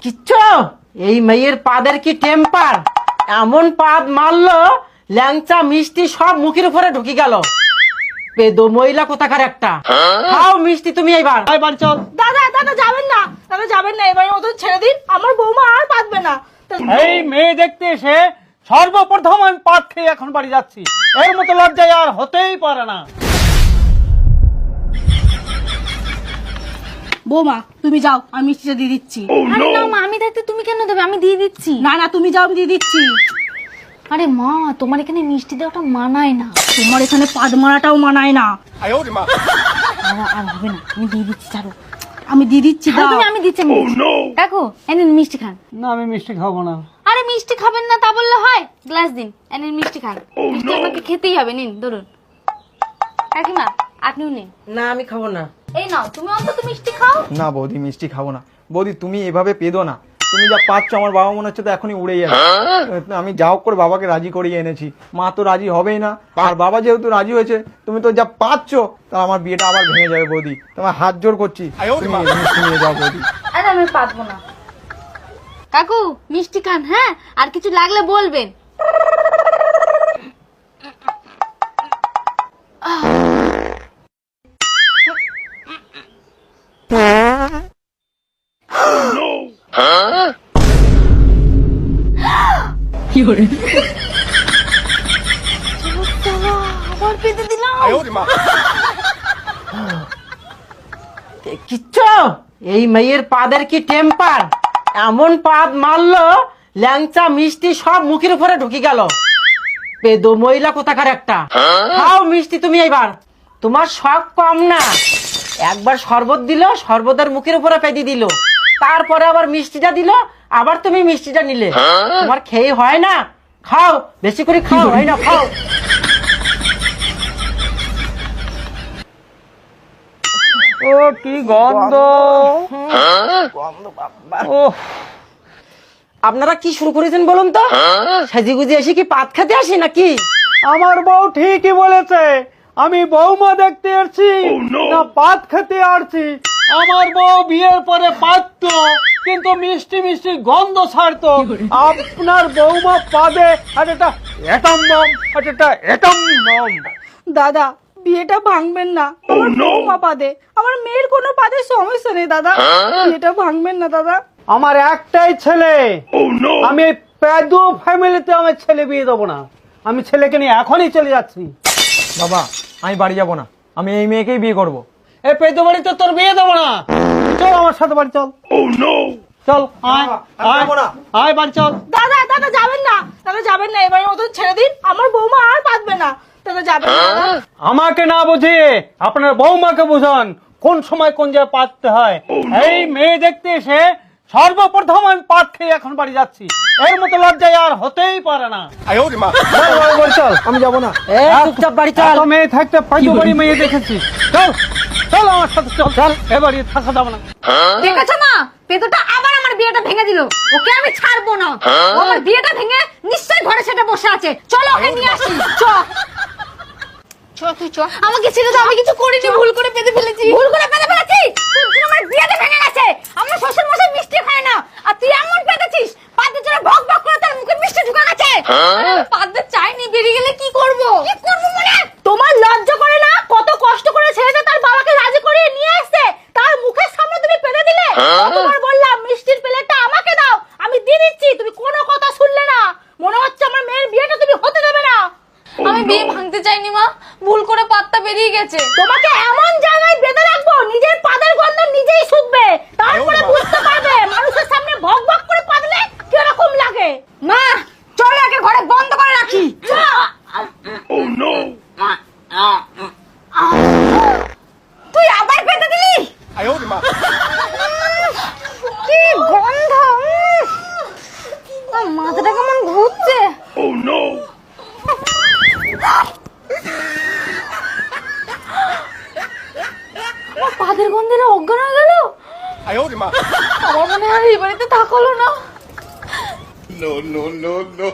কিচ্ছু এই মেয়ের পাদের কি টেম্পার, এমন পাদ মারলো ল্যাংচা মিষ্টি সব মুখের উপরে ঢুকে গেল। পেদো মহিলা কোথাকার একটা। খাও মিষ্টি তুমি এইবার। বাড়ি চল। দাদা দাদা যাবেন না, দাদা যাবেন না, এবার মতো ছেড়ে দিন, আমার বৌমা আর পাতবে না। এই মেয়ে দেখতে এসে সর্বপ্রথম আমি পাত খেয়ে এখন বাড়ি যাচ্ছি, এর মতো লজ্জায় আর হতেই পারে না। বৌমা তুমি যাও, আমি মিষ্টিটা দিয়ে দিচ্ছি। আরে না মা, আমি দেখতে তুমি কেন দেবে, আমি দিয়ে দিচ্ছি। না না তুমি যাও, আমি দিয়ে দিচ্ছি। আরে মা, তোমার এখানে মিষ্টি দেওয়াটা মানায় না। তোমার এখানে পাদ মারাটাও মানায় না। আর হবে না, আমি দিয়ে দিচ্ছি, ছাড়ো। আমি দিয়ে দিচ্ছি, দাও। আমি দিচ্ছি। দেখো এনেন মিষ্টি খান। না আমি মিষ্টি খাবো না। আরে মিষ্টি খাবেন না তা বললে হয়? গ্লাস দিন, এনেন মিষ্টি খান। মিষ্টি আমাকে খেতেই হবে, নিন ধরুন। কাকিমা আপনিও নিন। না আমি খাবো না। এই নাও, তুমি অন্তত মিষ্টি খাও। না বৌদি মিষ্টি খাবো না। বৌদি তুমি এভাবে পেদো না, তুমি যা পাচ্ছ আমার বাবা মনে হচ্ছে তো এখনই উড়ে যাবে। আমি যা হোক করে বাবাকে রাজি করিয়ে এনেছি, মা তো রাজি হবেই না, আর বাবা যেহেতু রাজি হয়েছে তুমি তো যা পাচ্ছ তা আমার বিয়েটা আবার ভেঙে যাবে। বৌদি তোমার হাত জোর করছি, তুমি মিষ্টি নিয়ে যাও বৌদি। আরে আমি পারবো না। কাকু মিষ্টি খান, হ্যাঁ, আর কিছু লাগলে বলবেন। আবার পেতে দিলাম। কিচ্ছু এই মেয়ের পাদের কি টেম্পার, এমন পাদ মারলো ল্যাংচা মিষ্টি সব মুখের উপরে ঢুকে গেল। পেদো মহিলা কোথাকার একটা। খাও মিষ্টি তুমি এইবার। তোমার শখ কম না, একবার শরবত দিল, শরবতের মুখের উপরে পেদি দিল, তারপরে আবার মিষ্টিটা দিল, আবার তুমি মিষ্টিটা নিলে। তোমার খেয়ে হয় না, খাও বেশি করে খাও। হয় না খাও। ও কি গন্ধ! ও আপনারা কি শুরু করেছেন বলুন তো? সাজিগুজি এসে কি পাত খেতে আসি নাকি? আমার বউ ঠিকই বলেছে, আমি বৌমা দেখতে আসছি না পাত খেতে আসছি। আমার বউ বিয়ের পরে পাততো, কিন্তু মিষ্টি মিষ্টি গন্ধ ছাড়তো। আপনার বৌমা পাদে আর এটা এটম বম, আর এটা এটম বম। দাদা বিয়েটা ভাঙবেন না, আমার বৌমা পাদে, আমার মেয়ের কোনো পাদের সমস্যা নেই দাদা, বিয়েটা ভাঙবেন না দাদা। আমার একটাই ছেলে, আমি পেদু ফ্যামিলিতে আমার ছেলে বিয়ে দেবো না। আমি ছেলেকে নিয়ে এখনই চলে যাচ্ছি। বাবা আমি বাড়ি যাবো না, আমি এই মেয়েকেই বিয়ে করবো। এ পেদু বাড়িতে তোর বিয়ে দেবো না। চল আমার সাথে বাড়ি চল। চল আয় আয় আয় বাড়ি চল। দাদা দাদা যাবেন না, দাদা যাবেন না, এবার মতো ছেড়ে দিন, আমার বৌমা আর পাতবে না। দাদা যাবেন না দাদা। আমাকে না বুঝিয়ে আপনার বৌমাকে বুঝান কোন সময় কোন জায়গায় পাততে হয়। এই মেয়ে দেখতে এসে সর্বপ্রথম আমি পাত খেয়ে এখন বাড়ি যাচ্ছি, এর মতো লজ্জায় আর হতেই পারে না। চল আমি যাবো না। চুপচাপ বাড়ি চল। এত মেয়ে থাকতে পেদু বাড়ি মেয়ে দেখেছি। চল চল আমার সাথে চল। চল এ বাড়ি থাকা যাবে না। দেখেছো মা, পেদুটা আবার আমার বিয়েটা ভেঙে দিল। ওকে আমি ছাড়বো না। ও আমার বিয়েটা ভেঙে নিশ্চয়ই ঘরে সেটা বসে আছে। চলো ওকে নিয়ে আসি। তুই চ। আমাকে ছেড়ে দাও, আমি কিছু করিনি, ভুল করে পেতে ফেলেছি। ভুল করে পেতে ফেলেছি? তুই আমার বিয়েটা ভেঙে গেছে। আমার শ্বশুর মশাই মিষ্টি খায় না, আর তুই এমন পেতেছিস পাতে চড়ে ভক ভক করে তার মুখে মিষ্টি ঢুকে গেছে। পাতে চাইনি, বেরিয়ে গেলে কি করব? কি করব মানে? তোমার লজ্জা করে না? কত কষ্ট করে ছেলেটা তার বাবাকে রাজি করিয়ে নিয়ে আসছে, তার মুখের সামনে তুমি পেতে দিলে। তোমার বললাম মিষ্টির প্লেটটা আমাকে দাও, আমি দিয়ে দিচ্ছি, তুমি কোনো কথা শুনলে না। মনে হচ্ছে আমার মেয়ের বিয়েটা তুমি হতে দেবে না। আমি বিয়ে ভাঙতে চাইনি মা, ভুল করে পাতটা বেরিয়ে গেছে। তোমাকে এমন জায়গায় বেঁধে রাখবো নিজের পাদের গন্ধ নিজেই শুকবে, তারপরে বুঝতে পারবে মানুষের সামনে ভক ভক করে পাদলে কিরকম লাগে। মা চলো একে ঘরে বন্ধ করে রাখি। তুই আবার পেতে দিলি? কি গন্ধ! মাথাটা কেমন ঘুরছে। পাদের গন্ধে অজ্ঞান হয়ে গেল। আমার মনে হয় এই বাড়িতে থাকা হলো না। No, no, no, no.